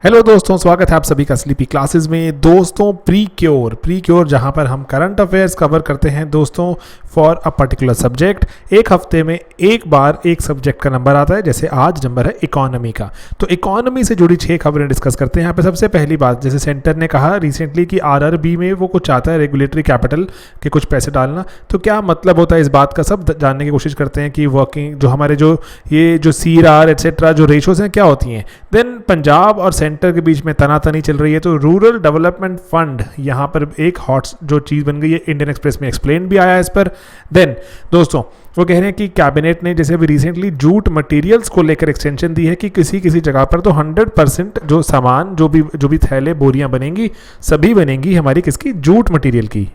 Hello दोस्तों, स्वागत है आप सभी का स्लीपी क्लासेस में। दोस्तों, प्री क्योर जहां पर हम करंट अफेयर्स कवर करते हैं दोस्तों फॉर अ पर्टिकुलर सब्जेक्ट। एक हफ्ते में एक बार एक सब्जेक्ट का नंबर आता है, जैसे आज नंबर है इकोनॉमी का। तो इकोनॉमी से जुड़ी 6 खबरें डिस्कस करते हैं यहाँ पे। सबसे पहली बात, जैसे सेंटर ने कहा रिसेंटली कि आरआरबी में वो कुछ चाहता है रेगुलेटरी कैपिटल के कुछ पैसे डालना। तो क्या मतलब होता है इस बात का, सब जानने की कोशिश करते हैं कि वर्किंग जो हमारे जो CRR एटसेट्रा जो रेशोज हैं क्या होती हैं। देन पंजाब और सेंटर के बीच में तनातनी चल रही है, तो रूरल डेवलपमेंट फंड यहाँ पर एक हॉट जो चीज़ बन गई है। इंडियन एक्सप्रेस में एक्सप्लेन भी आया है इस पर। देन दोस्तों वो कह रहे हैं कि कैबिनेट ने जैसे अभी रिसेंटली जूट मटेरियल्स को लेकर एक्सटेंशन दी है कि किसी जगह पर तो 100% जो सामान जो भी थैले बोरियां बनेंगी सभी बनेंगी हमारी किसकी, जूट मटेरियल की।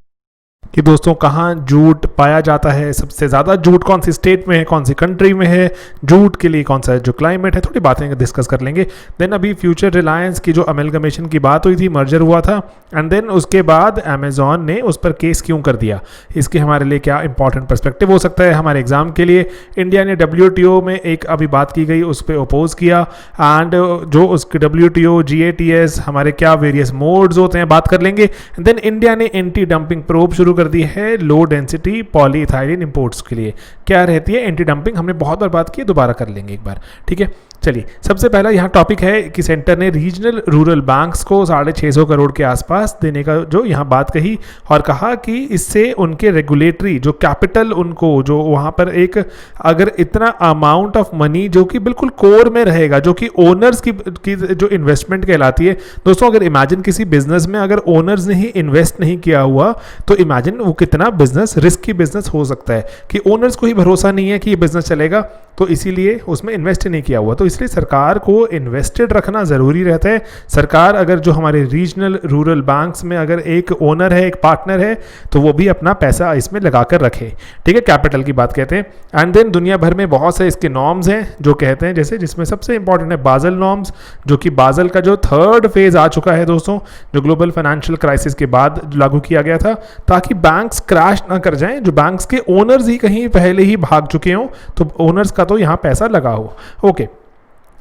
कि दोस्तों कहाँ जूट पाया जाता है, सबसे ज़्यादा जूट कौन सी स्टेट में है, कौन सी कंट्री में है, जूट के लिए कौन सा जो क्लाइमेट है, थोड़ी बातें डिस्कस कर लेंगे। देन अभी फ्यूचर रिलायंस की जो अमेलगमेशन की बात हुई थी, मर्जर हुआ था, एंड देन उसके बाद अमेजॉन ने उस पर केस क्यों कर दिया, इसके हमारे लिए क्या इंपॉर्टेंट पर्सपेक्टिव हो सकता है हमारे एग्जाम के लिए। इंडिया ने WTO में एक अभी बात की गई उस पर अपोज किया, एंड जो उसके WTO GATS हमारे क्या वेरियस मोड्स होते हैं बात कर लेंगे। देन इंडिया ने एंटी डंपिंग प्रोब शुरू कर दी है लो डेंसिटी पॉलीइथाइलिन इंपोर्ट्स के लिए। क्या रहती है एंटी डंपिंग, हमने बहुत बार बात की, दोबारा कर लेंगे एक बार, ठीक है। चलिए, सबसे पहला यहाँ टॉपिक है कि सेंटर ने रीजनल रूरल बैंक्स को 650 करोड़ के आसपास देने का जो यहाँ बात कही, और कहा कि इससे उनके रेगुलेटरी जो कैपिटल उनको जो वहाँ पर एक अगर इतना अमाउंट ऑफ मनी जो कि बिल्कुल कोर में रहेगा, जो कि ओनर्स की जो इन्वेस्टमेंट कहलाती है दोस्तों। अगर इमेजिन किसी बिजनेस में अगर ओनर्स ने ही इन्वेस्ट नहीं किया हुआ तो इमेजिन वो कितना बिजनेस रिस्की बिजनेस हो सकता है, कि ओनर्स को ही भरोसा नहीं है कि ये बिजनेस चलेगा, तो इसीलिए उसमें इन्वेस्ट नहीं किया हुआ। तो इसलिए सरकार को इन्वेस्टेड रखना ज़रूरी रहता है। सरकार अगर जो हमारे रीजनल रूरल बैंक्स में अगर एक ओनर है, एक पार्टनर है, तो वो भी अपना पैसा इसमें लगा कर रखे, ठीक है। कैपिटल की बात कहते हैं। एंड देन दुनिया भर में बहुत से इसके नॉर्म्स हैं जो कहते हैं, जैसे जिसमें सबसे इंपॉर्टेंट है बाजल नॉर्म्स, जो कि बाजल का जो 3rd फेज आ चुका है दोस्तों, जो ग्लोबल फाइनेंशियल क्राइसिस के बाद लागू किया गया था, ताकि बैंक्स क्रैश ना कर जाएं, जो बैंक्स के ओनर्स ही कहीं पहले ही भाग चुके हों, तो ओनर्स का तो यहाँ पैसा लगा हो। ओके,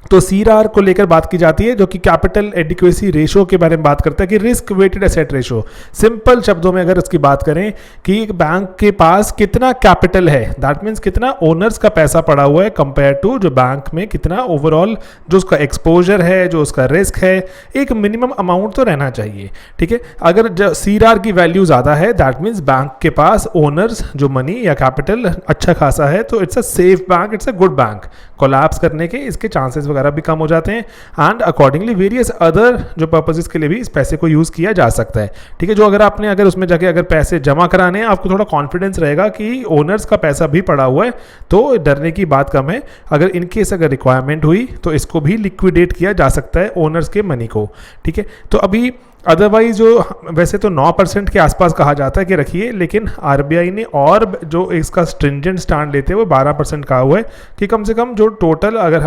तो CRR को लेकर बात की जाती है, जो कि कैपिटल एडिक्वेसी रेशो के बारे में बात करता है, कि risk weighted asset ratio. Simple शब्दों में अगर इसकी बात करें कि एक बैंक के पास कितना कैपिटल है, दैट मीन्स कितना ओनर्स का पैसा पड़ा हुआ है कंपेयर टू जो बैंक में कितना ओवरऑल जो उसका एक्सपोजर है, जो उसका रिस्क है, एक मिनिमम अमाउंट तो रहना चाहिए, ठीक है। अगर CRR की वैल्यू ज़्यादा है, दैट मीन्स बैंक के पास ओनर्स जो मनी या कैपिटल अच्छा खासा है, तो it's a safe bank, it's a good bank. Collapse करने के इसके चांसेस वगैरह भी कम हो जाते हैं, एंड अकॉर्डिंगली वेरियस अदर जो पर्पसेस के लिए भी इस पैसे को यूज़ किया जा सकता है, ठीक है। जो अगर उसमें जाके अगर पैसे जमा कराने हैं, आपको थोड़ा कॉन्फिडेंस रहेगा कि ओनर्स का पैसा भी पड़ा हुआ है, तो डरने की बात कम है। अगर इनकेस अगर रिक्वायरमेंट हुई तो इसको भी लिक्विडेट किया जा सकता है ओनर्स के मनी को, ठीक है। तो अभी अदरवाइज जो वैसे तो 9% के आसपास कहा जाता है कि रखिए, लेकिन RBI ने और जो इसका स्ट्रिंजेंट स्टैंड लेते हैं वो 12% कहा हुआ है, कि कम से कम जो टोटल अगर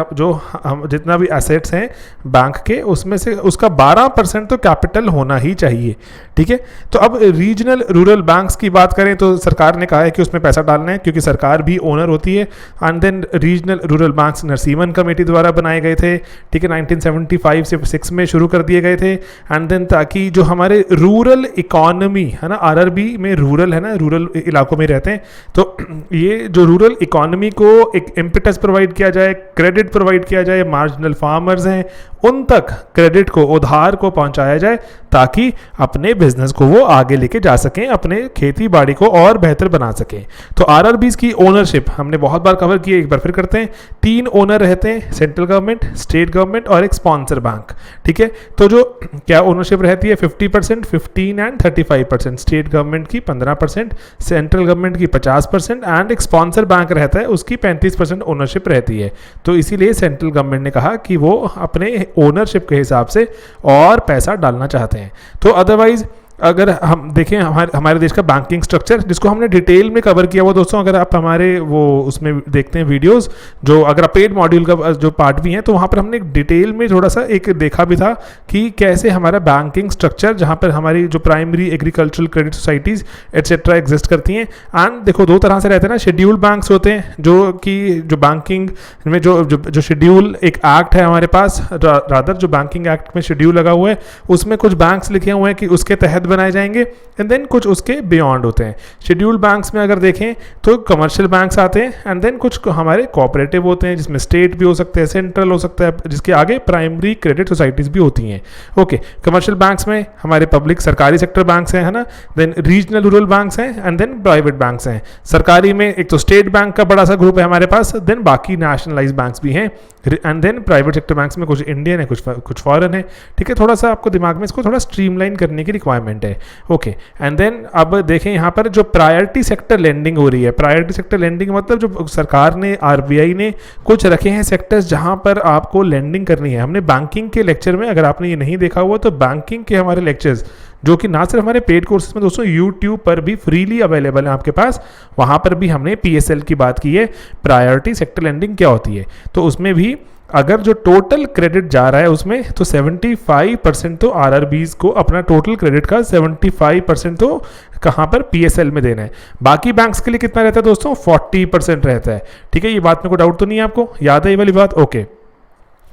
हम जितना भी एसेट्स हैं बैंक के, उसमें से उसका 12% तो कैपिटल होना ही चाहिए, ठीक है। तो अब रीजनल रूरल बैंक्स की बात करें तो सरकार ने कहा है कि उसमें पैसा डालना है, क्योंकि सरकार भी ओनर होती है। And then regional rural banks Narasimham committee द्वारा बनाए गए थे, ठीक है, 1975 से 6 में शुरू कर दिए गए थे। एंड देन कि जो हमारे रूरल इकोनॉमी है ना, RRB में रूरल है ना, रूरल इलाकों में रहते हैं, तो ये जो रूरल इकोनॉमी को एक इम्पेटस प्रोवाइड किया जाए, क्रेडिट प्रोवाइड किया जाए, मार्जिनल फार्मर्स हैं उन तक क्रेडिट को, उधार को पहुंचाया जाए, ताकि अपने बिजनेस को वो आगे लेके जा सकें, अपने खेती बाड़ी को और बेहतर बना सकें। तो RRBs की ओनरशिप हमने बहुत बार कवर की है, एक बार फिर करते हैं। 3 ओनर रहते हैं, सेंट्रल गवर्नमेंट, स्टेट गवर्नमेंट और एक स्पॉन्सर बैंक, ठीक है। तो जो क्या ओनरशिप रहती है 50%, 15 एंड 35%, स्टेट गवर्नमेंट की 15%, सेंट्रल गवर्नमेंट की 50% एंड एक स्पॉन्सर बैंक रहता है उसकी 35% ओनरशिप रहती है। तो इसीलिए सेंट्रल गवर्नमेंट ने कहा कि वो अपने ओनरशिप के हिसाब से और पैसा डालना चाहते हैं। तो अदरवाइज अगर हम देखें हमारे देश का बैंकिंग स्ट्रक्चर, जिसको हमने डिटेल में कवर किया हुआ दोस्तों, अगर आप हमारे वो उसमें देखते हैं वीडियोस, जो अगर आप पेड मॉड्यूल का जो पार्ट भी हैं, तो वहाँ पर हमने डिटेल में थोड़ा सा एक देखा भी था कि कैसे हमारा बैंकिंग स्ट्रक्चर, जहाँ पर हमारी जो primary agricultural credit societies etcetera exist करती हैं। एंड देखो दो तरह से रहते हैं ना, शेड्यूल्ड बैंक्स होते हैं जो कि जो बैंकिंग में जो शेड्यूल एक एक्ट है हमारे पास, रादर जो बैंकिंग एक्ट में शेड्यूल लगा हुआ है उसमें कुछ बैंक्स लिखे हुए हैं कि उसके तहत बनाए जाएंगे, एंड देन कुछ उसके बियॉन्ड होते हैं। शेड्यूल्ड बैंक्स में अगर देखें तो कमर्शियल बैंक्स आते हैं, एंड देन कुछ हमारे कोऑपरेटिव होते हैं जिसमें स्टेट भी हो सकते हैं, सेंट्रल हो सकता है, जिसके आगे प्राइमरी क्रेडिट सोसाइटीज़ भी होती हैं। ओके, कमर्शियल बैंक्स में हमारे पब्लिक सरकारी सेक्टर बैंक्स हैं, है ना, देन रीजनल रूरल बैंक्स हैं, एंड देन प्राइवेट बैंक्स हैं। सरकारी में एक तो स्टेट बैंक का बड़ा सा ग्रुप है हमारे पास, देन बाकी नेशनलाइज बैंक्स भी हैं, and then private sector banks में कुछ इंडियन है, कुछ फॉरेन है। ठीक है, थोड़ा सा आपको दिमाग में इसको थोड़ा स्ट्रीमलाइन करने की रिक्वायरमेंट है। ओके, एंड देन अब देखें यहाँ पर जो प्रायोरिटी सेक्टर लेंडिंग हो रही है, प्रायोरिटी सेक्टर लेंडिंग मतलब जो सरकार ने, आरबीआई ने कुछ रखे हैं सेक्टर्स जहाँ पर आपको लेंडिंग करनी है। हमने बैंकिंग के लेक्चर में, अगर आपने ये नहीं देखा हुआ तो बैंकिंग के हमारे लेक्चर्स जो कि ना सिर्फ हमारे पेड कोर्सेज में दोस्तों यूट्यूब पर भी फ्रीली अवेलेबल है आपके पास, वहाँ पर भी हमने पीएसएल की बात की है, प्रायोरिटी सेक्टर लेंडिंग क्या होती है। तो उसमें भी अगर जो टोटल क्रेडिट जा रहा है उसमें तो 75% तो आरआरबीज को अपना टोटल क्रेडिट का 75% तो कहाँ पर पीएसएल में देना है। बाकी बैंक्स के लिए कितना रहता है दोस्तों? 40% रहता है। ठीक है, ये बात में कोई डाउट तो नहीं है, आपको याद है ये वाली बात? ओके,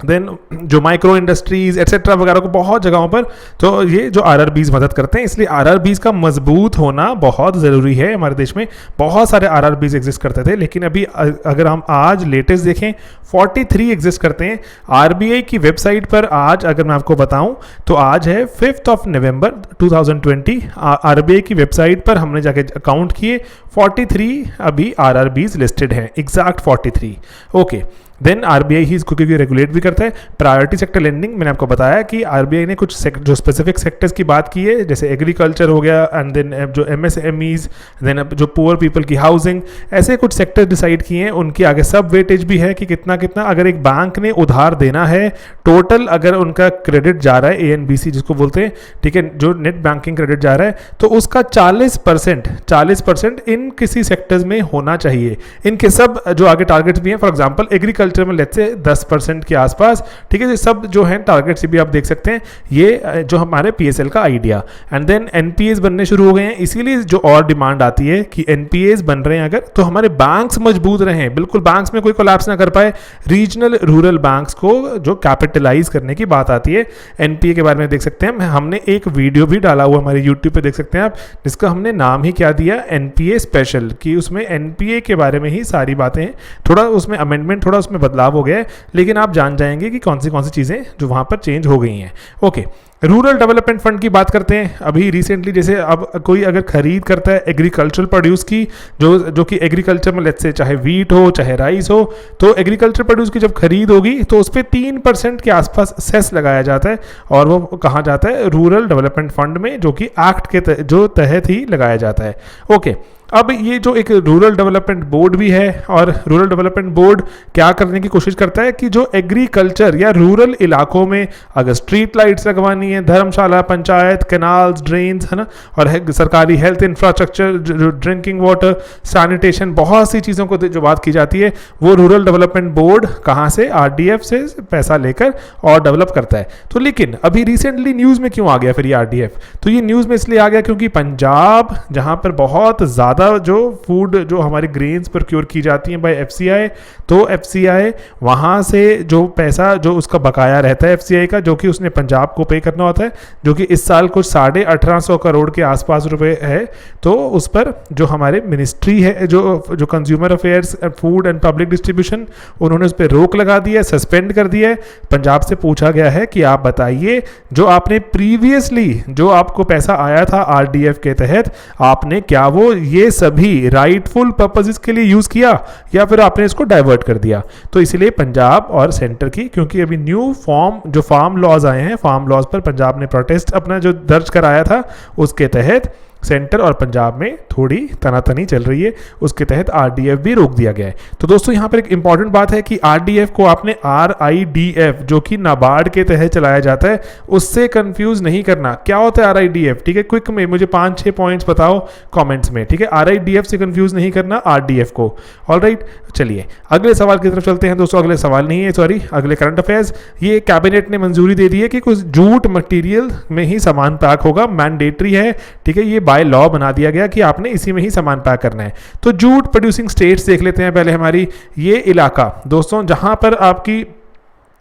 देन जो माइक्रो इंडस्ट्रीज एट्सेट्रा वगैरह को बहुत जगहों पर तो ये जो आरआरबीज मदद करते हैं, इसलिए आरआरबीज का मजबूत होना बहुत ज़रूरी है। हमारे देश में बहुत सारे आरआरबीज एग्जिस्ट करते थे, लेकिन अभी अगर हम आज लेटेस्ट देखें 43 एग्जिस्ट करते हैं। आरबीआई की वेबसाइट पर आज अगर मैं आपको बताऊं तो आज है 5 नवंबर 2020। आरबीआई की वेबसाइट पर हमने जाके अकाउंट किए, 43 अभी आरआरबीज लिस्टेड हैं, एग्जैक्ट 43। ओके, देन आरबीआई ही इसको क्योंकि रेगुलेट भी करता है। प्रायोरिटी सेक्टर लेंडिंग मैंने आपको बताया कि आरबीआई ने कुछ जो स्पेसिफिक सेक्टर्स की बात की है, जैसे एग्रीकल्चर हो गया, एंड देन जो एमएसएमईज, देन जो पुअर पीपल की हाउसिंग, ऐसे कुछ सेक्टर डिसाइड किए हैं। उनकी आगे सब वेटेज भी है कि कितना कितना अगर एक बैंक ने उधार देना है, टोटल अगर उनका क्रेडिट जा रहा है एएनबीसी जिसको बोलते हैं, ठीक है, जो नेट बैंकिंग क्रेडिट जा रहा है, तो उसका 40% इन किसी सेक्टर्स में होना चाहिए। इनके सब जो आगे टारगेट्स भी हैं, फॉर एग्जाम्पल एग्रीकल्चर में लेट्स से 10% के आसपास, ठीक है, ये सब जो है टारगेट्स भी आप देख सकते हैं, ये जो हमारे पीएसएल का आइडिया। एंड देन एनपीएस बनने शुरू हो गए हैं, इसीलिए जो और डिमांड आती है कि एनपीएस बन रहे हैं अगर, तो हमारे बैंक्स मजबूत रहें, बिल्कुल बैंक्स में कोई कोलैप्स ना कर पाए। रीजनल रूरल बैंक्स को जो कैपिटलाइज करने की बात आती है, एनपीए के बारे में देख सकते हैं। हमने एक वीडियो भी डाला हुआ हमारे यूट्यूब पे, देख सकते हैं आप, जिसका हमने नाम ही क्या दिया, एनपीए स्पेशल, कि उसमें एनपीए के बारे में ही सारी बातें, थोड़ा उसमें अमेंडमेंट, थोड़ा उसमें बदलाव हो गया है, लेकिन आप जान जाएंगे कि कौन सी चीज़ें जो वहाँ पर चेंज हो गई हैं। ओके, रूरल डेवलपमेंट फंड की बात करते हैं। अभी रिसेंटली जैसे अब कोई अगर खरीद करता है एग्रीकल्चरल प्रोड्यूस की, जो कि एग्रीकल्चर में लेट्स से चाहे वीट हो चाहे राइस हो, तो एग्रीकल्चर प्रोड्यूस की जब खरीद होगी तो उस पर 3% के आसपास सेस लगाया जाता है, और वो कहाँ जाता है? रूरल डेवलपमेंट फंड में, जो कि एक्ट के जो तहत ही लगाया जाता है। ओके, अब ये जो एक रूरल डेवलपमेंट बोर्ड भी है, और रूरल डेवलपमेंट बोर्ड क्या करने की कोशिश करता है कि जो एग्रीकल्चर या रूरल इलाकों में अगर स्ट्रीट लाइट्स लगवानी है, धर्मशाला, पंचायत, कैनाल्स, ड्रेन्स, है ना, और सरकारी हेल्थ इंफ्रास्ट्रक्चर, जो ड्रिंकिंग वाटर, सैनिटेशन, बहुत सी चीज़ों को जो बात की जाती है, वो रूरल डेवलपमेंट बोर्ड कहाँ से? आरडीएफ से पैसा लेकर और डेवलप करता है। तो लेकिन अभी रिसेंटली न्यूज़ में क्यों आ गया फिर ये आरडीएफ? तो ये न्यूज़ में इसलिए आ गया क्योंकि पंजाब, जहाँ पर बहुत ज़्यादा जो फूड, जो हमारे ग्रेन्स प्रोक्योर की जाती हैं बाय एफसीआई, तो एफसीआई वहाँ से जो पैसा जो उसका बकाया रहता है एफसीआई का, जो कि उसने पंजाब को पे करना होता है, जो कि इस साल कुछ 1850 करोड़ के आसपास रुपए है, तो उस पर जो हमारे मिनिस्ट्री है, जो consumer affairs, food and public distribution, उन्होंने उस पर रोक लगा दी है, सस्पेंड कर दिया है। पंजाब से पूछा गया है कि आप बताइए, जो आपने प्रीवियसली जो आपको पैसा आया था आरडीएफ के तहत, आपने क्या वो ये सभी राइटफुल पर्पसेस के लिए यूज किया, या फिर आपने इसको डाइवर्ट कर दिया? तो इसलिए पंजाब और सेंटर की, क्योंकि अभी न्यू जो फार्म लॉज आए हैं, फार्म लॉज पर पंजाब ने प्रोटेस्ट अपना जो दर्ज कराया था, उसके तहत सेंटर और पंजाब में थोड़ी तनातनी चल रही है, उसके तहत आरडीएफ भी रोक दिया गया है। तो दोस्तों यहाँ पर एक इंपॉर्टेंट बात है कि आरडीएफ को आपने आरआईडीएफ जो कि नाबार्ड के तहत चलाया जाता है उससे कंफ्यूज नहीं करना। क्या होता है आरआईडीएफ, ठीक है, क्विक में मुझे 5-6 पॉइंट्स बताओ कमेंट्स में, ठीक है। आरआईडीएफ से कंफ्यूज नहीं करना आरडीएफ को। ऑलराइट, चलिए अगले सवाल की तरफ चलते हैं दोस्तों। अगले सवाल नहीं है, सॉरी, अगले करंट अफेयर्स। ये कैबिनेट ने मंजूरी दे दी है कि कुछ जूट मटेरियल में ही सामान पैक होगा, मैंडेटरी है, ठीक है, ये बाय लॉ बना दिया गया कि आपने इसी में ही सामान पैक करना है। तो जूट प्रोड्यूसिंग स्टेट्स देख लेते हैं पहले हमारी। ये इलाका दोस्तों जहां पर आपकी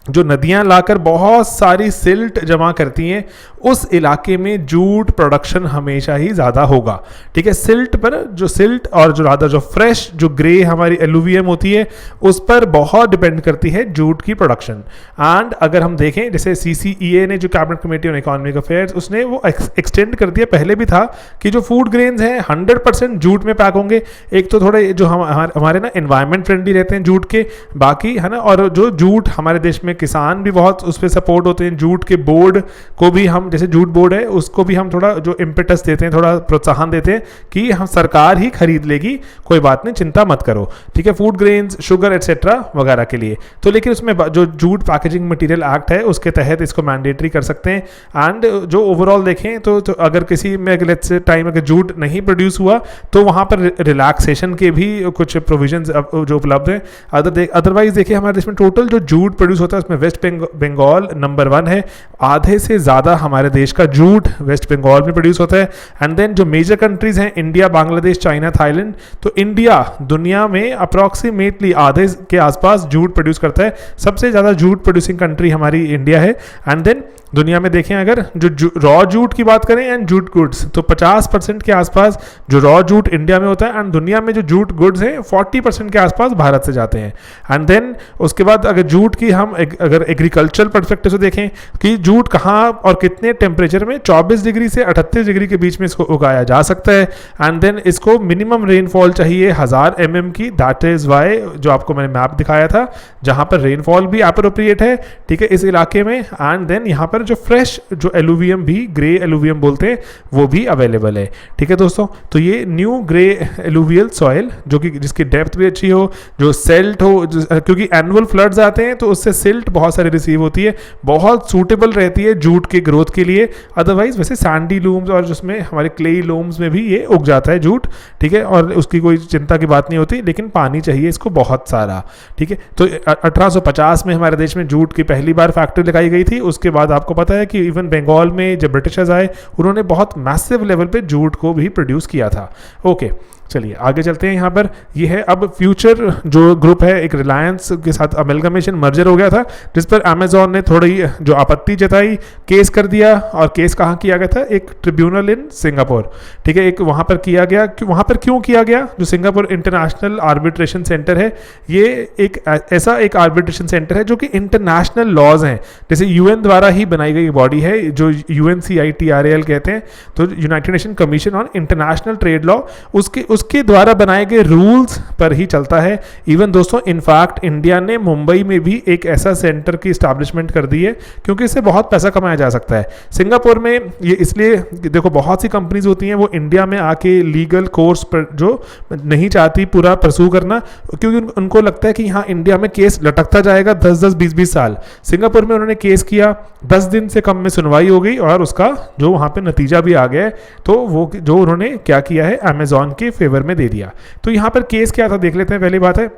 जो नदियां लाकर बहुत सारी सिल्ट जमा करती हैं, उस इलाके में जूट प्रोडक्शन हमेशा ही ज़्यादा होगा, ठीक है। सिल्ट पर जो सिल्ट और जो रादर जो फ्रेश जो ग्रे हमारी एलुवियम होती है उस पर बहुत डिपेंड करती है जूट की प्रोडक्शन। एंड अगर हम देखें जैसे CCEA ने जो cabinet committee on economic affairs उसने वो एक्सटेंड कर दिया, पहले भी था कि जो फूड ग्रेन्स हैं 100% जूट में पैक होंगे। एक तो थोड़े जो हमारे ना एनवायरमेंट फ्रेंडली रहते हैं जूट के, बाकी है ना, और जो जूट हमारे देश में किसान भी बहुत उस पर सपोर्ट होते हैं। जूट के बोर्ड को भी हम, जैसे जूट बोर्ड है उसको भी हम थोड़ा जो इम्पेटस देते हैं, थोड़ा प्रोत्साहन देते हैं कि हम सरकार ही खरीद लेगी, कोई बात नहीं, चिंता मत करो, ठीक है, फूड ग्रेन्स, शुगर एटसेट्रा वगैरह के लिए। तो लेकिन उसमें जो जूट पैकेजिंग मटेरियल एक्ट है उसके तहत इसको मैंडेटरी कर सकते हैं। एंड जो ओवरऑल देखें तो अगर किसी में लेट्स से टाइम अगर जूट नहीं प्रोड्यूस हुआ तो वहाँ पर रिलैक्सेशन के भी कुछ प्रोविजंस जो उपलब्ध हैं। अदरवाइज देखिए हमारे देश में टोटल जो जूट प्रोड्यूस होता है उसमें वेस्ट बंगाल नंबर 1 है, आधे से ज़्यादा हमारे देश का जूट वेस्ट बंगाल में प्रोड्यूस होता है। एंड देन जो मेजर कंट्रीज हैं इंडिया, बांग्लादेश, चाइना, थाईलैंड, तो इंडिया दुनिया में अप्रॉक्सीमेटली आधे के आसपास जूट प्रोड्यूस करता है। सबसे ज़्यादा जूट प्रोड्यूसिंग कंट्री हमारी इंडिया है। एंड देन दुनिया में देखें अगर जो रॉ जूट की बात करें एंड जूट गुड्स, तो 50% के आसपास जो रॉ जूट इंडिया में होता है, एंड दुनिया में जो जूट गुड्स हैं 40% के आसपास भारत से जाते हैं। एंड देन उसके बाद अगर जूट की हम अगर एग्रीकल्चरल परस्पेक्टिव से देखें कि जूट कहाँ और कितने टेम्परेचर में 24 डिग्री से 38 डिग्री के बीच में इसको उगाया जा सकता है। एंड देन इसको मिनिमम रेनफॉल चाहिए 1000 mm की, दैट इज वाई जो आपको मैंने मैप दिखाया था जहाँ पर रेनफॉल भी अप्रोप्रिएट है, ठीक है, इस इलाके में। एंड देन यहाँ पर जो फ्रेश जो एलुवियम भी ग्रे एलुवियम बोलते हैं वो भी अवेलेबल है, ठीक है दोस्तों। तो ये न्यू ग्रे एलुवियल सॉइल जो कि जिसकी डेप्थ भी अच्छी हो, जो सेल्ट हो, क्योंकि एनुअल फ्लड्स आते हैं तो उससे सिल्ट बहुत सारी रिसीव होती है, बहुत सूटेबल रहती है जूट के ग्रोथ के लिए। अदरवाइज वैसे सैंडी लूम्स और जिसमें हमारे क्लेई लूम्स में भी ये उग जाता है जूट, ठीक है, और उसकी कोई चिंता की बात नहीं होती, लेकिन पानी चाहिए इसको बहुत सारा, ठीक है। तो 1850 में हमारे देश में जूट की पहली बार फैक्ट्री लगाई गई थी। उसके बाद आपको पता है कि इवन बंगाल में जब ब्रिटिशर्स आए उन्होंने बहुत मैसिव लेवल पे जूट को भी प्रोड्यूस किया था। ओके, चलिए आगे चलते हैं। यहाँ पर ये है अब फ्यूचर जो ग्रुप है, एक रिलायंस के साथ अमेलगमेशन मर्जर हो गया था, जिस पर अमेजॉन ने थोड़ी जो आपत्ति जताई, केस कर दिया। और केस कहाँ किया गया था? एक ट्रिब्यूनल इन सिंगापुर, ठीक है, एक वहाँ पर किया गया। वहाँ पर क्यों किया गया? जो सिंगापुर इंटरनेशनल आर्बिट्रेशन सेंटर है, ये एक ऐसा एक आर्बिट्रेशन सेंटर है जो कि इंटरनेशनल लॉज हैं, जैसे यूएन द्वारा ही बनाई गई बॉडी है जो UNCITRAL कहते हैं, तो United nation commission on international trade law, उसके द्वारा बनाए गए रूल्स पर ही चलता है। इवन दोस्तों इनफैक्ट इंडिया ने मुंबई में भी एक ऐसा सेंटर की एस्टैब्लिशमेंट कर दी है क्योंकि इससे बहुत पैसा कमाया जा सकता है। सिंगापुर में ये इसलिए देखो बहुत सी कंपनीज होती हैं वो इंडिया में आके लीगल कोर्स पर जो नहीं चाहती पूरा परसू करना, क्योंकि उनको लगता है कि यहाँ इंडिया में केस लटकता जाएगा 10-10, 20-20 साल। सिंगापुर में उन्होंने केस किया, 10 दिन से कम में सुनवाई हो गई और उसका जो वहाँ पे नतीजा भी आ गया है। तो वो जो उन्होंने क्या किया है, अमेजॉन के फेवर में दे दिया। तो यहाँ पर केस क्या था देख लेते हैं। पहली बात है,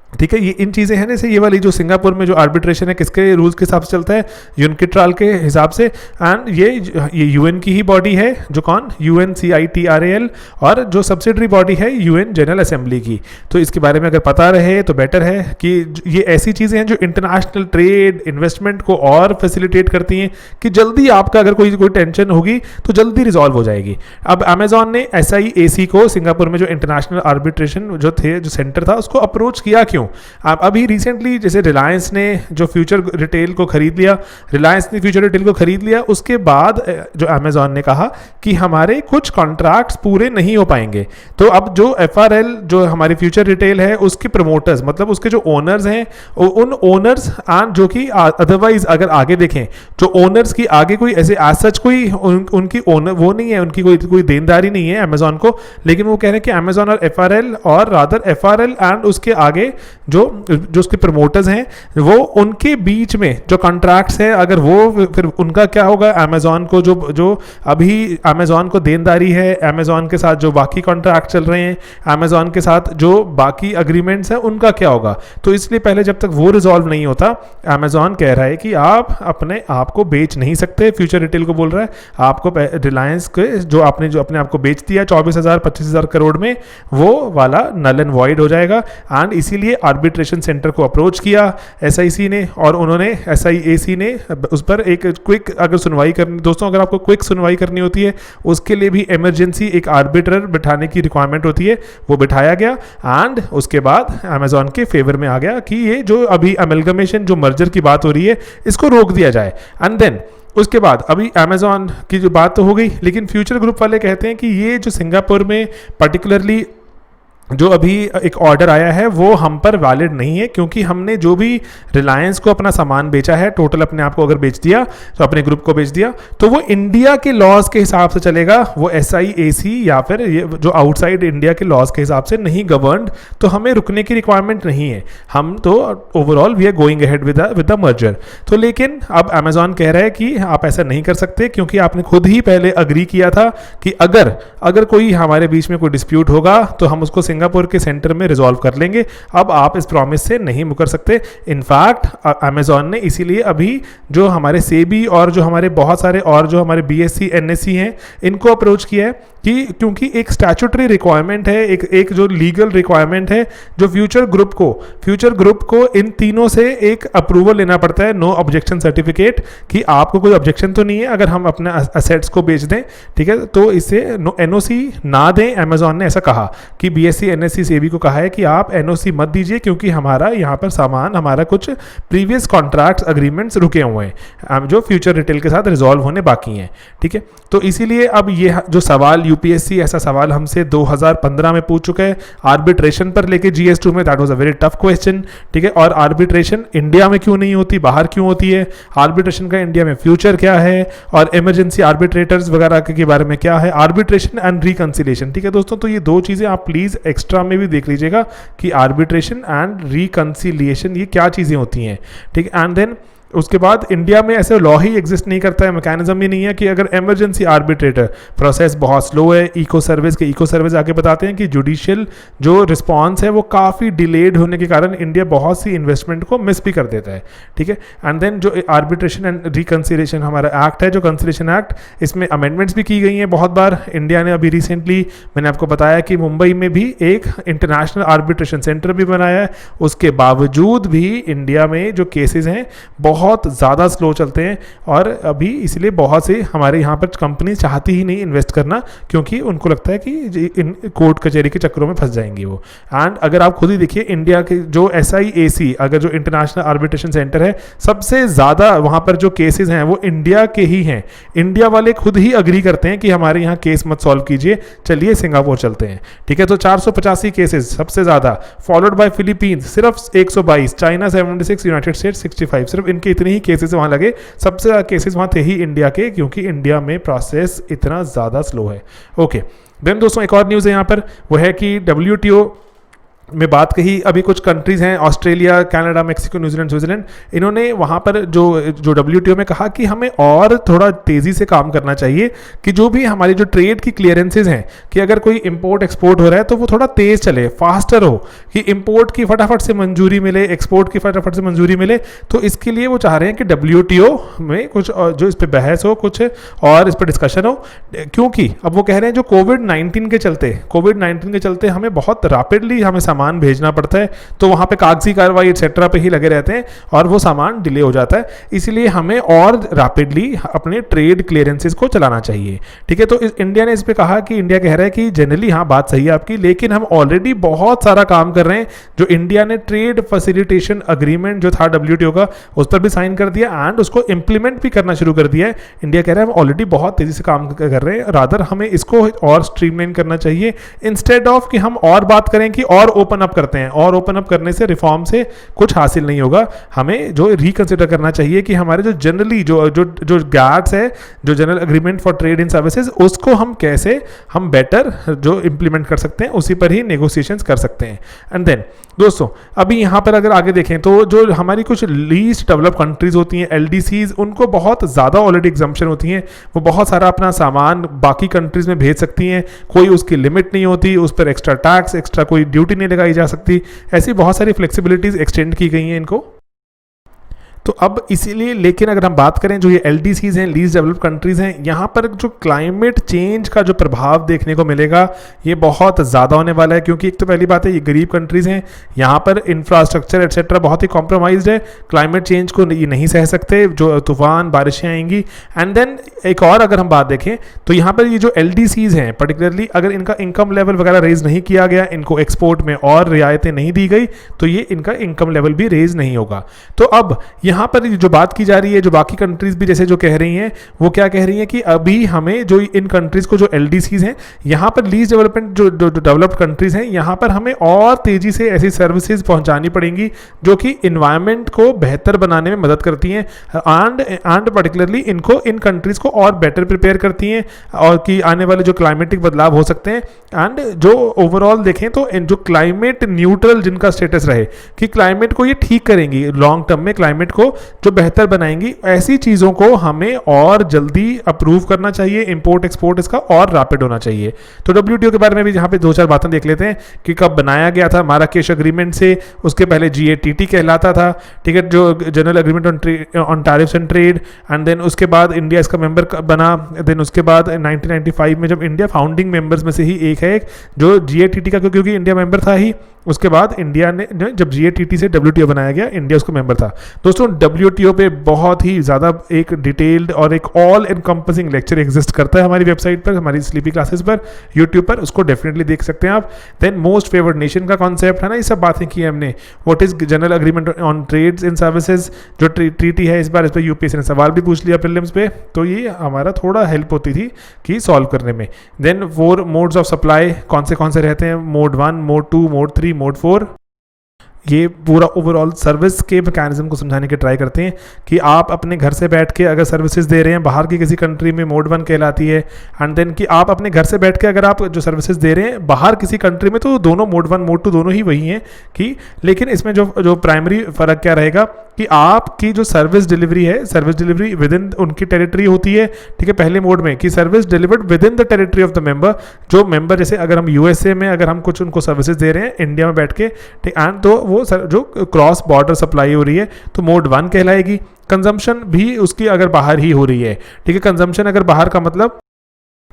ठीक है, ये इन चीज़ें हैं जैसे ये वाली जो सिंगापुर में जो आर्बिट्रेशन है किसके रूल्स के हिसाब से चलता है, यूनकिट्राल के हिसाब से। एंड ये यूएन की ही बॉडी है, जो कौन, UNCITRAL, और जो सब्सिडरी बॉडी है UN जनरल असेंबली की। तो इसके बारे में अगर पता रहे तो बेटर है कि ये ऐसी चीज़ें हैं जो इंटरनेशनल ट्रेड इन्वेस्टमेंट को और फैसिलिटेट करती हैं कि जल्दी आपका अगर कोई टेंशन होगी तो जल्दी रिजॉल्व हो जाएगी। अब अमेजॉन ने SIAC को सिंगापुर में जो इंटरनेशनल आर्बिट्रेशन जो सेंटर था उसको अप्रोच किया, क्यों? क्यों? आप अभी रिसेंटली जैसे रिलायंस ने जो फ्यूचर रिटेल को खरीद लिया, रिलायंस ने फ्यूचर रिटेल को खरीद लिया, उसके बाद जो अमेजॉन ने कहा कि हमारे कुछ कॉन्ट्रैक्ट्स पूरे नहीं हो पाएंगे। तो अब जो FRL जो हमारी फ्यूचर रिटेल है उसके प्रमोटर्स मतलब उसके जो ओनर्स हैं, उन ओनर्स एंड जो कि अदरवाइज अगर आगे देखें जो ओनर्स की आगे कोई ऐसे आज सच कोई उनकी ओनर वो नहीं है, उनकी कोई देनदारी नहीं है अमेजॉन को, लेकिन वो कह रहे हैं कि अमेजॉन और FRL और रादर FRL एंड उसके आगे जो उसके प्रमोटर्स हैं वो उनके बीच में जो कॉन्ट्रैक्ट्स है अगर वो फिर उनका क्या होगा, अमेजॉन को जो अभी अमेजॉन को देनदारी है, अमेजॉन के साथ जो बाकी कॉन्ट्रैक्ट चल रहे हैं, अमेजॉन के साथ जो बाकी अग्रीमेंट्स हैं उनका क्या होगा। तो इसलिए पहले जब तक वो रिजॉल्व नहीं होता, अमेजॉन कह रहा है कि आप अपने आप को बेच नहीं सकते। फ्यूचर रिटेल को बोल रहा है आपको रिलायंस के जो अपने आप को बेच दिया 24,000-25,000 करोड़ में, वो वाला नल एंड वॉइड हो जाएगा। एंड इसीलिए आर्बिट्रेशन सेंटर को अप्रोच किया SIC ने, और उन्होंने SIAC ने उस पर एक क्विक अगर सुनवाई करनी, दोस्तों अगर आपको क्विक सुनवाई करनी होती है उसके लिए भी इमरजेंसी एक आर्बिट्रर बिठाने की रिक्वायरमेंट होती है, वो बिठाया गया। एंड उसके बाद अमेजॉन के फेवर में आ गया कि ये जो अभी अमेलगमेशन जो मर्जर की बात हो रही है इसको रोक दिया जाए। एंड देन उसके बाद अभी अमेजॉन की जो बात तो हो गई, लेकिन फ्यूचर ग्रुप वाले कहते हैं कि ये जो सिंगापुर में पर्टिकुलरली जो अभी एक ऑर्डर आया है वो हम पर वैलिड नहीं है, क्योंकि हमने जो भी रिलायंस को अपना सामान बेचा है, टोटल अपने आप को अगर बेच दिया तो अपने ग्रुप को बेच दिया, तो वो इंडिया के लॉज के हिसाब से चलेगा, वो SIAC या फिर ये जो आउटसाइड इंडिया के लॉज के हिसाब से नहीं गवर्नड, तो हमें रुकने की रिक्वायरमेंट नहीं है, हम तो overall we are going ahead with the merger. तो लेकिन अब अमेजॉन कह रहा है कि आप ऐसा नहीं कर सकते, क्योंकि आपने खुद ही पहले अग्री किया था कि अगर कोई हमारे बीच में कोई डिस्प्यूट होगा तो हम उसको सिंगापुर के सेंटर में रिजॉल्व कर लेंगे। अब आप इस प्रॉमिस से नहीं मुकर सकते। इनफैक्ट अमेजॉन ने इसीलिए अभी जो हमारे सेबी और जो हमारे बहुत सारे और जो हमारे BSE NSE हैं इनको अप्रोच किया है कि क्योंकि एक स्टैट्यूटरी रिक्वायरमेंट है, एक जो लीगल रिक्वायरमेंट है जो फ्यूचर ग्रुप को इन तीनों से एक अप्रूवल लेना पड़ता है, नो ऑब्जेक्शन सर्टिफिकेट, कि आपको कोई ऑब्जेक्शन तो नहीं है अगर हम अपने असेट्स को बेच दें, ठीक है, तो इससे NOC ना दें। अमेजॉन ने ऐसा कहा कि BSE NSE सेबी को कहा है कि आप NOC मत दीजिए, क्योंकि हमारा यहाँ पर सामान हमारा कुछ प्रीवियस कॉन्ट्रैक्ट अग्रीमेंट्स रुके हुए हैं जो फ्यूचर रिटेल के साथ रिजॉल्व होने बाकी हैं, ठीक है। तो इसीलिए अब ये जो सवाल UPSC ऐसा सवाल हमसे 2015 में पूछ चुका है आर्बिट्रेशन पर लेके GS2 में, that was a very tough question, ठीक है। और आर्बिट्रेशन इंडिया में क्यों नहीं होती, बाहर क्यों होती है, आर्बिट्रेशन का इंडिया में फ्यूचर क्या है, और इमरजेंसी आर्बिट्रेटर्स वगैरह के बारे में क्या है, आर्बिट्रेशन एंड रिकंसिलिएशन, ठीक है दोस्तों। तो ये दो चीज़ें आप प्लीज़ एक्स्ट्रा में भी देख लीजिएगा कि आर्बिट्रेशन एंड रिकंसिलिएशन ये क्या चीज़ें होती हैं, ठीक है। एंड देन उसके बाद इंडिया में ऐसे लॉ ही एग्जिस्ट नहीं करता है, मैकेनिज्म ही नहीं है कि अगर इमरजेंसी आर्बिट्रेटर, प्रोसेस बहुत स्लो है। इको सर्विस आके बताते हैं कि जुडिशियल जो रिस्पांस है वो काफ़ी डिलेड होने के कारण इंडिया बहुत सी इन्वेस्टमेंट को मिस भी कर देता है, ठीक है। एंड देन जो आर्बिट्रेशन एंड रिकंसिलिएशन हमारा एक्ट है, जो कंसिलिएशन एक्ट, इसमें अमेंडमेंट्स भी की गई हैं बहुत बार। इंडिया ने अभी रिसेंटली मैंने आपको बताया कि मुंबई में भी एक इंटरनेशनल आर्बिट्रेशन सेंटर भी बनाया है, उसके बावजूद भी इंडिया में जो केसेस हैं बहुत ज़्यादा स्लो चलते हैं, और अभी इसलिए बहुत से हमारे यहाँ पर कंपनी चाहती ही नहीं इन्वेस्ट करना, क्योंकि उनको लगता है कि इन कोर्ट कचहरी के चक्करों में फंस जाएंगी वो। एंड अगर आप खुद ही देखिए इंडिया के जो SIAC अगर जो इंटरनेशनल आर्बिट्रेशन सेंटर है, सबसे ज़्यादा वहाँ पर जो केसेस हैं वो इंडिया के ही हैं। इंडिया वाले खुद ही अग्री करते हैं कि हमारे यहाँ केस मत सॉल्व कीजिए, चलिए सिंगापुर चलते हैं, ठीक है। तो 485 केसेस सबसे ज़्यादा, फॉलोड बाय फिलीपींस सिर्फ 122, चाइना 76, यूनाइटेड स्टेट्स 65, सिर्फ इनके इतने ही केसेस वहाँ लगे। सबसे ज़्यादा केसेस वहाँ थे ही इंडिया के, क्योंकि इंडिया में प्रोसेस इतना ज़्यादा स्लो है। ओके देन दोस्तों एक और न्यूज़ है यहाँ पर, वो है कि WTO में बात कही, अभी कुछ कंट्रीज़ हैं Australia, Canada, Mexico, New Zealand, Switzerland, इन्होंने वहाँ पर जो WTO में कहा कि हमें और थोड़ा तेज़ी से काम करना चाहिए कि जो भी हमारी जो ट्रेड की क्लियरेंसेज हैं, कि अगर कोई इंपोर्ट एक्सपोर्ट हो रहा है तो वो थोड़ा तेज़ चले, फास्टर हो, कि इंपोर्ट की फटाफट से मंजूरी मिले, एक्सपोर्ट की फटाफट से मंजूरी मिले। तो इसके लिए वो चाह रहे हैं कि WTO में कुछ जो इस पर बहस हो, कुछ और इस पर डिस्कशन हो, क्योंकि अब वो कह रहे हैं जो कोविड 19 के चलते हमें बहुत रैपिडली हमें सामान भेजना पड़ता है, तो वहाँ पे कागजी कार्रवाई एक्सेट्रा पे ही लगे रहते हैं और वो सामान डिले हो जाता है। इसलिए हमें और रैपिडली अपने ट्रेड क्लियरेंसेस को चलाना चाहिए। ठीक है, तो इंडिया ने इस पे कहा कि इंडिया कह रहा है कि जनरली हाँ बात सही है आपकी, लेकिन हम ऑलरेडी बहुत सारा काम कर रहे हैं। जो इंडिया ने ट्रेड फैसिलिटेशन अग्रीमेंट जो था WTO का, उस पर भी साइन कर दिया एंड उसको इंप्लीमेंट भी करना शुरू कर दिया है। इंडिया कह रहा है हम ऑलरेडी बहुत तेजी से काम कर रहे हैं, रादर हमें इसको और स्ट्रीमलाइन करना चाहिए, इंस्टेड ऑफ कि हम और बात करें कि और ओपन अप करते हैं। और ओपन अप करने से रिफॉर्म से कुछ हासिल नहीं होगा। हमें जो रिकंसिडर करना चाहिए कि हमारे जो जनरली जो गैट्स है, जो general agreement for trade in services, उसको हम कैसे हम बेटर जो इंप्लीमेंट कर सकते हैं, उसी पर ही नेगोशिएशंस कर सकते हैं। एंड देन दोस्तों अभी यहाँ पर अगर आगे देखें तो जो हमारी कुछ लीस्ट डेवलप कंट्रीज होती हैं LDCs, उनको बहुत ज़्यादा ऑलरेडी एग्जम्पशन होती हैं। वो बहुत सारा अपना सामान बाकी कंट्रीज में भेज सकती हैं, कोई उसकी लिमिट नहीं होती, उस पर एक्स्ट्रा टैक्स, एक्स्ट्रा कोई ड्यूटी नहीं लगाई जा सकती। ऐसी बहुत सारी फ्लेक्सिबिलिटीज एक्सटेंड की गई हैं इनको। तो अब इसीलिए, लेकिन अगर हम बात करें जो ये LDCs हैं, लीस्ट डेवलप्ड कंट्रीज़ हैं, यहाँ पर जो क्लाइमेट चेंज का जो प्रभाव देखने को मिलेगा ये बहुत ज़्यादा होने वाला है। क्योंकि एक तो पहली बात है ये गरीब कंट्रीज़ हैं, यहाँ पर इंफ्रास्ट्रक्चर एटसेट्रा बहुत ही कॉम्प्रोमाइज्ड है, क्लाइमेट चेंज को ये नहीं सह सकते, जो तूफान बारिशें आएंगी। एंड देन एक और अगर हम बात देखें तो यहाँ पर ये जो LDCs हैं पर्टिकुलरली, अगर इनका इनकम लेवल वगैरह रेज नहीं किया गया, इनको एक्सपोर्ट में और रियायतें नहीं दी गई, तो ये इनका इनकम लेवल भी रेज नहीं होगा। तो अब यहाँ पर जो बात की जा रही है, जो बाकी कंट्रीज भी जैसे जो कह रही हैं, वो क्या कह रही हैं कि अभी हमें जो इन कंट्रीज को जो LDCs हैं, यहाँ पर लीस्ट डेवलपमेंट जो डेवलप्ड कंट्रीज हैं, यहाँ पर हमें और तेजी से ऐसी सर्विसेज पहुंचानी पड़ेंगी जो कि इन्वायरमेंट को बेहतर बनाने में मदद करती हैं एंड पर्टिकुलरली इनको इन कंट्रीज को और बेटर प्रिपेयर करती हैं और कि आने वाले जो क्लाइमेटिक बदलाव हो सकते हैं। एंड जो ओवरऑल देखें तो जो क्लाइमेट न्यूट्रल जिनका स्टेटस रहे, कि क्लाइमेट को ये ठीक करेंगी, लॉन्ग टर्म में क्लाइमेट को जो बेहतर बनाएंगी, ऐसी चीज़ों को हमें और जल्दी अप्रूव करना चाहिए। इंपोर्ट एक्सपोर्ट इसका और रैपिड होना चाहिए। तो WTO के बारे में भी यहाँ पे 2-4 बातें देख लेते हैं कि कब बनाया गया था। माराकेश एग्रीमेंट से उसके पहले GATT कहलाता था, ठीक है, जो general agreement on tariffs and trade. And then उसके बाद इंडिया इसका मेंबर बना। देन उसके बाद 1995 में जब इंडिया फाउंडिंग मेंबर्स में से ही एक है जो GATT का, क्योंकि इंडिया मेंबर था ही, उसके बाद इंडिया ने जब GATT से WTO बनाया गया, इंडिया उसको मेंबर था। दोस्तों WTO पे बहुत ही ज़्यादा एक डिटेल्ड और एक ऑल एनकम्पसिंग लेक्चर एग्जिस्ट करता है हमारी वेबसाइट पर, हमारी स्लीपी क्लासेस पर, यूट्यूब पर, उसको डेफिनेटली देख सकते हैं आप। देन मोस्ट फेवर्ड नेशन का कॉन्सेप्ट है ना, ये सब बातें की हमने। What is general agreement on trades in services, जो ट्रीटी है, इस बार इस पर UPSC ने सवाल भी पूछ लिया प्रीलिम्स पे, तो ये हमारा थोड़ा हेल्प होती थी कि सॉल्व करने में। देन 4 मोड्स ऑफ सप्लाई कौन से रहते हैं, मोड 1, मोड 2, मोड 3, मोड 4। ये पूरा ओवरऑल सर्विस के मैकेनिज्म को समझाने की ट्राई करते हैं कि आप अपने घर से बैठ के अगर सर्विसेज दे रहे हैं बाहर की किसी कंट्री में, मोड 1 कहलाती है। एंड देन कि आप अपने घर से बैठ के अगर आप जो सर्विसेज दे रहे हैं बाहर किसी कंट्री में, तो दोनों मोड 1 मोड 2 दोनों ही वही हैं कि, लेकिन इसमें जो प्राइमरी फ़र्क क्या रहेगा कि आपकी जो सर्विस डिलीवरी है, सर्विस डिलीवरी विद इन उनकी टेरिटरी होती है, ठीक है, पहले मोड में कि service delivered with in the territory of the member. जो मेंबर, जैसे अगर हम USA में अगर हम कुछ उनको सर्विसेज दे रहे हैं इंडिया में बैठ के, ठीक, एंड तो वो जो क्रॉस बॉर्डर सप्लाई हो रही है तो मोड 1 कहलाएगी। कंजम्पशन भी उसकी अगर बाहर ही हो रही है, ठीक है, कंजम्पशन अगर बाहर का मतलब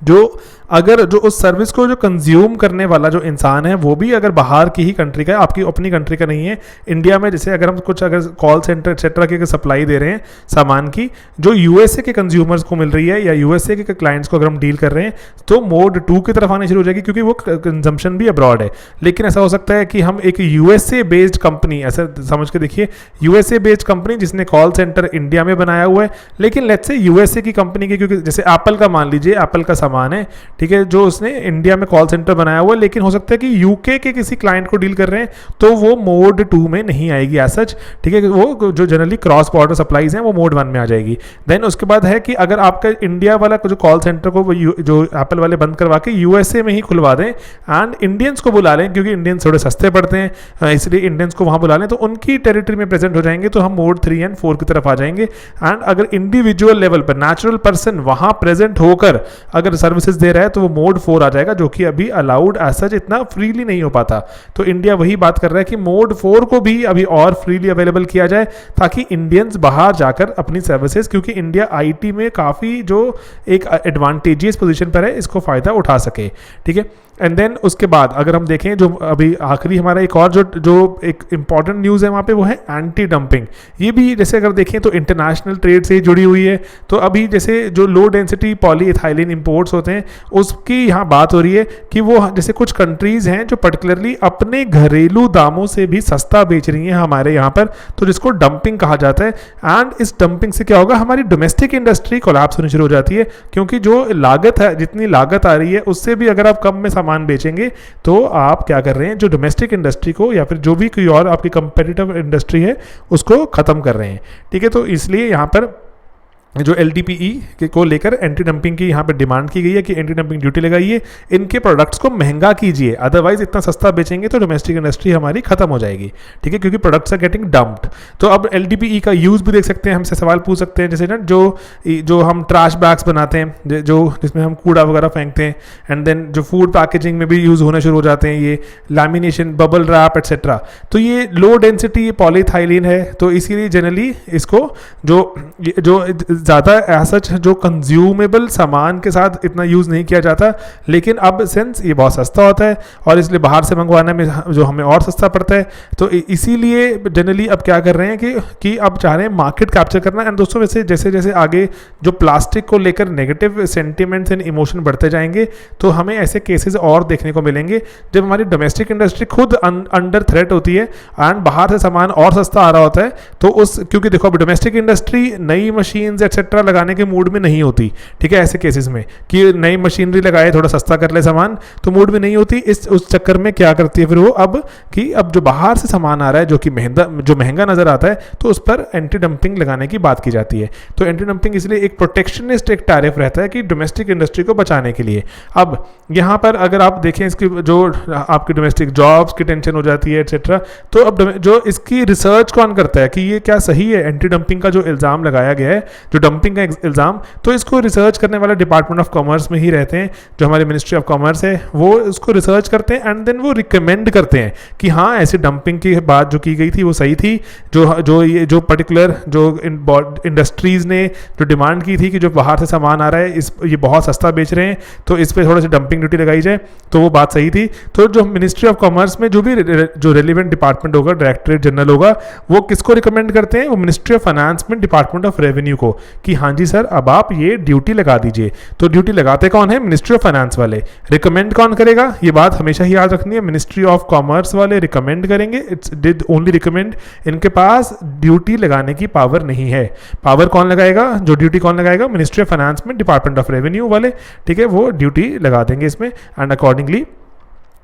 जो उस सर्विस को जो कंज्यूम करने वाला जो इंसान है वो भी अगर बाहर की ही कंट्री का है, आपकी अपनी कंट्री का नहीं है। इंडिया में जैसे अगर हम कुछ अगर कॉल सेंटर एक्सेट्रा की सप्लाई दे रहे हैं सामान की, जो USA के कंज्यूमर्स को मिल रही है या USA के क्लाइंट्स को अगर हम डील कर रहे हैं, तो मोड 2 की तरफ आनी शुरू हो जाएगी, क्योंकि वो कंजम्पशन भी अब्रॉड है। लेकिन ऐसा हो सकता है कि हम एक USA बेस्ड कंपनी, ऐसा समझ के देखिए, USA बेस्ड कंपनी जिसने कॉल सेंटर इंडिया में बनाया हुआ है, लेकिन लेट्स से USA की कंपनी के, क्योंकि जैसे एप्पल का मान लीजिए, एप्पल का सामान है, ठीक है, जो उसने इंडिया में कॉल सेंटर बनाया हुआ है, लेकिन हो सकता है कि UK के किसी क्लाइंट को डील कर रहे हैं, तो वो मोड 2 में नहीं आएगी एज सच, ठीक है, वो जो जनरली क्रॉस बॉर्डर सप्लाईज हैं वो मोड 1 में आ जाएगी। देन उसके बाद है कि अगर आपका इंडिया वाला जो कॉल सेंटर को जो एप्पल वाले बंद करवा के USA में ही खुलवा दें एंड इंडियंस को बुला लें, क्योंकि इंडियंस थोड़े सस्ते पड़ते हैं, इसलिए इंडियंस को वहाँ बुला लें, तो उनकी टेरिटरी में प्रेजेंट हो जाएंगे, तो हम मोड 3 एंड 4 की तरफ आ जाएंगे। एंड अगर इंडिविजुअल लेवल पर नेचुरल पर्सन वहाँ प्रेजेंट होकर अगर सर्विसेज दे रहा है, तो वो मोड 4 आ जाएगा, जो कि अभी अलाउड एज सच इतना फ्रीली नहीं हो पाता। तो इंडिया वही बात कर रहा है कि मोड 4 को भी अभी और फ्रीली अवेलेबल किया जाए, ताकि इंडियंस बाहर जाकर अपनी सर्विसेज, क्योंकि इंडिया IT में काफ़ी जो एक एडवांटेजियस पोजीशन पर है, इसको फ़ायदा उठा सके, ठीक है। एंड देन उसके बाद अगर हम देखें जो अभी आखिरी हमारा एक और जो एक इंपॉर्टेंट न्यूज़ है वहाँ पे वो है एंटी डंपिंग। ये भी जैसे अगर देखें तो इंटरनेशनल ट्रेड से जुड़ी हुई है। तो अभी जैसे जो लो डेंसिटी पॉलीइथाइलिन इंपोर्ट्स होते हैं उसकी यहाँ बात हो रही है कि वो जैसे कुछ कंट्रीज़ हैं जो पर्टिकुलरली अपने घरेलू दामों से भी सस्ता बेच रही हैं हमारे यहाँ पर, तो जिसको डंपिंग कहा जाता है। एंड इस डंपिंग से क्या होगा, हमारी डोमेस्टिक इंडस्ट्री कोलैप्स होनी शुरू हो जाती है, क्योंकि जो लागत है, जितनी लागत आ रही है उससे भी अगर आप कम में सामान बेचेंगे तो आप क्या कर रहे हैं, जो डोमेस्टिक इंडस्ट्री को या फिर जो भी कोई और आपकी कंपेटिटिव इंडस्ट्री है उसको ख़त्म कर रहे हैं। ठीक है, तो इसलिए यहाँ पर जो LDPE को लेकर एंटी डंपिंग की यहाँ पे डिमांड की गई है कि एंटी डंपिंग ड्यूटी लगाइए, इनके प्रोडक्ट्स को महंगा कीजिए, अदरवाइज इतना सस्ता बेचेंगे तो डोमेस्टिक इंडस्ट्री हमारी खत्म हो जाएगी। ठीक है, क्योंकि प्रोडक्ट्स आर गेटिंग डंप्ड। तो अब LDPE का यूज़ भी देख सकते हैं, हमसे सवाल पूछ सकते हैं, जैसे ना जो हम ट्रैश बैग्स बनाते हैं, जो जिसमें हम कूड़ा वगैरह फेंकते हैं, एंड देन जो फूड पैकेजिंग में भी यूज़ होना शुरू हो जाते हैं, ये लैमिनेशन, बबल रैप एट्सेट्रा। तो ये लो डेंसिटी पॉलीथाइलिन है, तो इसीलिए जनरली इसको जो ज़्यादा ऐसा जो कंज्यूमेबल सामान के साथ इतना यूज़ नहीं किया जाता, लेकिन अब सिंस ये बहुत सस्ता होता है और इसलिए बाहर से मंगवाने में जो हमें और सस्ता पड़ता है, तो इसीलिए जनरली अब क्या कर रहे हैं कि अब चाह रहे हैं मार्केट कैप्चर करना। एंड दोस्तों वैसे जैसे जैसे आगे जो प्लास्टिक को लेकर नेगेटिव सेंटिमेंट्स एंड इमोशन बढ़ते जाएंगे तो हमें ऐसे केसेस और देखने को मिलेंगे जब हमारी डोमेस्टिक इंडस्ट्री खुद अंडर थ्रेट होती है एंड बाहर से सामान और सस्ता आ रहा होता है। तो क्योंकि देखो अब डोमेस्टिक इंडस्ट्री नई मशीन्स एक्सेट्रा लगाने के मूड में नहीं होती। ठीक है, ऐसे केसेस में कि नई मशीनरी लगाए, थोड़ा सस्ता कर ले सामान, तो मूड में नहीं होती। उस चक्कर में क्या करती है फिर वो अब जो बाहर से सामान आ रहा है जो महंगा नजर आता है, तो उस पर एंटी डंपिंग लगाने की बात की जाती है। तो एंटी डंपिंग इसलिए एक प्रोटेक्शनिस्ट एक टैरिफ रहता है कि डोमेस्टिक इंडस्ट्री को बचाने के लिए। अब यहाँ पर अगर आप देखें इसकी जो आपकी डोमेस्टिक जॉब्स की टेंशन हो जाती है एक्सेट्रा, तो अब जो इसकी रिसर्च कौन करता है कि ये क्या सही है, एंटी डंपिंग का जो इल्ज़ाम लगाया गया है, जो डंपिंग का इल्ज़ाम, तो इसको रिसर्च करने वाला डिपार्टमेंट ऑफ कॉमर्स में ही रहते हैं, जो हमारी मिनिस्ट्री ऑफ कॉमर्स है, वो उसको रिसर्च करते हैं एंड देन वो रिकमेंड करते हैं कि हाँ ऐसी डंपिंग की बात जो की गई थी वो सही थी। जो पर्टिकुलर जो इंडस्ट्रीज़ ने जो डिमांड की थी कि जो बाहर से सामान आ रहा है ये बहुत सस्ता बेच रहे हैं, तो इस पर थोड़ा सी डंपिंग ड्यूटी लगाई जाए, तो वो बात सही थी। तो जो मिनिस्ट्री ऑफ कॉमर्स में जो रेलिवेंट डिपार्टमेंट होगा, डायरेक्टरेट जनरल होगा, वो किसको रिकमेंड करते हैं, वो मिनिस्ट्री ऑफ फाइनेंस में डिपार्टमेंट ऑफ रेवेन्यू को, कि हाँ जी सर अब आप ये ड्यूटी लगा दीजिए। तो ड्यूटी लगाते कौन है, मिनिस्ट्री ऑफ फाइनेंस वाले। रिकमेंड कौन करेगा, ये बात हमेशा ही याद रखनी है, मिनिस्ट्री ऑफ कॉमर्स वाले रिकमेंड करेंगे, इट्स डिड ओनली रिकमेंड। इनके पास ड्यूटी लगाने की पावर नहीं है। पावर कौन लगाएगा, जो ड्यूटी कौन लगाएगा, मिनिस्ट्री ऑफ फाइनेंस में डिपार्टमेंट ऑफ रेवेन्यू वाले। ठीक है, वो ड्यूटी लगा देंगे इसमें एंड अकॉर्डिंगली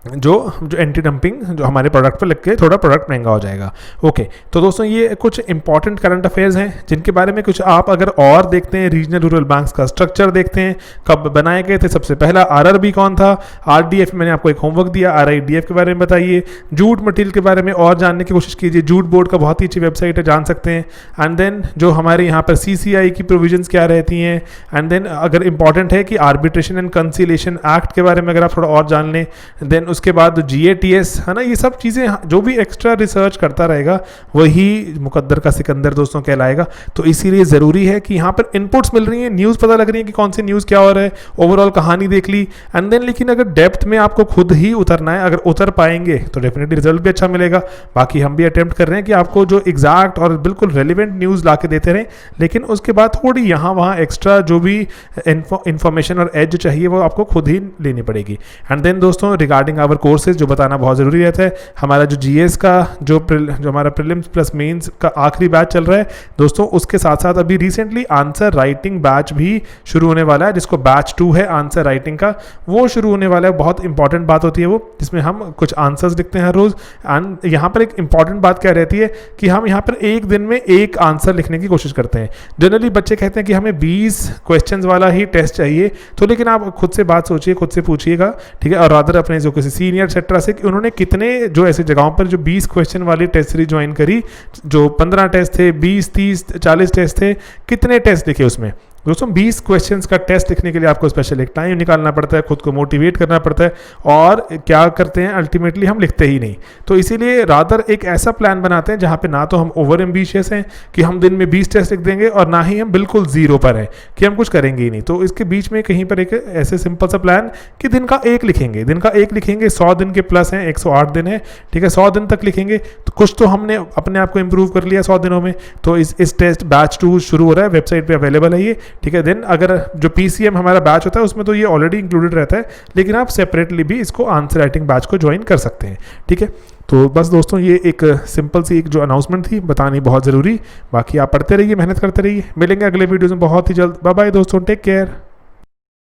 जो एंटी डंपिंग जो हमारे प्रोडक्ट पर लग के थोड़ा प्रोडक्ट महंगा हो जाएगा। ओके, तो दोस्तों ये कुछ इंपॉर्टेंट करंट अफेयर्स हैं जिनके बारे में कुछ आप अगर और देखते हैं, रीजनल रूरल बैंक्स का स्ट्रक्चर देखते हैं, कब बनाए गए थे, सबसे पहला RRB कौन था, RDF मैंने आपको एक होमवर्क दिया, RIDF के बारे में बताइए, जूट मटेरियल के बारे में और जानने की कोशिश कीजिए, जूट बोर्ड का बहुत ही अच्छी वेबसाइट है, जान सकते हैं। एंड देन जो हमारे यहाँ पर CCI की प्रोविजंस क्या रहती हैं, एंड देन अगर इंपॉर्टेंट है कि आर्बिट्रेशन एंड कंसीलिएशन एक्ट के बारे में अगर आप थोड़ा और जान लें, देन उसके बाद GATS है ना, ये सब चीज़ें जो भी एक्स्ट्रा रिसर्च करता रहेगा वही मुकद्दर का सिकंदर दोस्तों कहलाएगा। तो इसीलिए ज़रूरी है कि यहाँ पर इनपुट्स मिल रही हैं, न्यूज़ पता लग रही है कि कौन सी न्यूज़ क्या हो रहा है, ओवरऑल कहानी देख ली एंड देन, लेकिन अगर डेप्थ में आपको खुद ही उतरना है, अगर उतर पाएंगे तो डेफिनेटली रिजल्ट भी अच्छा मिलेगा। बाकी हम भी अटेम्प्ट कर रहे हैं कि आपको जो एग्जैक्ट और बिल्कुल रेलिवेंट न्यूज़ ला के देते रहें, लेकिन उसके बाद थोड़ी यहाँ वहाँ एक्स्ट्रा जो भी इंफॉर्मेशन और एज चाहिए वो आपको खुद ही लेनी पड़ेगी। एंड देन दोस्तों रिगार्डिंग आवर कोर्सेज जो बताना बहुत ज़रूरी रहता है, हमारा जो GS का जो हमारा प्रीलिम्स प्लस मेंस का आखिरी बैच चल रहा है दोस्तों, उसके साथ साथ अभी रिसेंटली आंसर राइटिंग बैच भी शुरू होने वाला है, जिसको बैच 2 है आंसर राइटिंग का, वो शुरू होने वाला है। बहुत इंपॉर्टेंट बात होती है वो, जिसमें हम कुछ आंसर्स लिखते हैं हर रोज़। एंड यहाँ पर एक इंपॉर्टेंट बात क्या रहती है कि हम यहाँ पर एक दिन में एक आंसर लिखने की कोशिश करते हैं। जनरली बच्चे कहते हैं कि हमें 20 क्वेश्चन वाला ही टेस्ट चाहिए, तो लेकिन आप खुद से बात सोचिए, खुद से पूछिएगा, ठीक है, और रादर अपने जो किसी सीनियर एक्सेट्रा से कि उन्होंने कितने जो ऐसी जगहों पर जो 20 क्वेश्चन वाली टेस्ट सीरीज ज्वाइन करी, जो 15 टेस्ट थे, 20, 30, 40 टेस्ट थे, कितने टेस्ट लिखे उसमें, दोस्तों 20 क्वेश्चंस का टेस्ट लिखने के लिए आपको स्पेशल एक टाइम निकालना पड़ता है, खुद को मोटिवेट करना पड़ता है, और क्या करते हैं अल्टीमेटली हम लिखते ही नहीं। तो इसीलिए रादर एक ऐसा प्लान बनाते हैं जहाँ पे ना तो हम ओवर एम्बिशियस हैं कि हम दिन में 20 टेस्ट लिख देंगे, और ना ही हम बिल्कुल जीरो पर हैं कि हम कुछ करेंगे ही नहीं। तो इसके बीच में कहीं पर एक ऐसे सिंपल सा प्लान कि दिन का एक लिखेंगे, दिन का एक लिखेंगे। 100 दिन के प्लस हैं, 108 दिन है, ठीक है, 100 दिन तक लिखेंगे तो कुछ तो हमने अपने आप को इम्प्रूव कर लिया 100 दिनों में। तो इस टेस्ट बैच 2 शुरू हो रहा है, वेबसाइट पे अवेलेबल है ये, ठीक है। देन अगर जो PCM हमारा बैच होता है उसमें तो ये ऑलरेडी इंक्लूडेड रहता है, लेकिन आप सेपरेटली भी इसको आंसर राइटिंग बैच को ज्वाइन कर सकते हैं, ठीक है। तो बस दोस्तों ये एक सिंपल सी एक जो अनाउंसमेंट थी बतानी बहुत ज़रूरी। बाकी आप पढ़ते रहिए, मेहनत करते रहिए, मिलेंगे अगले वीडियोज़ में बहुत ही जल्द। बाय बाय दोस्तों, टेक केयर।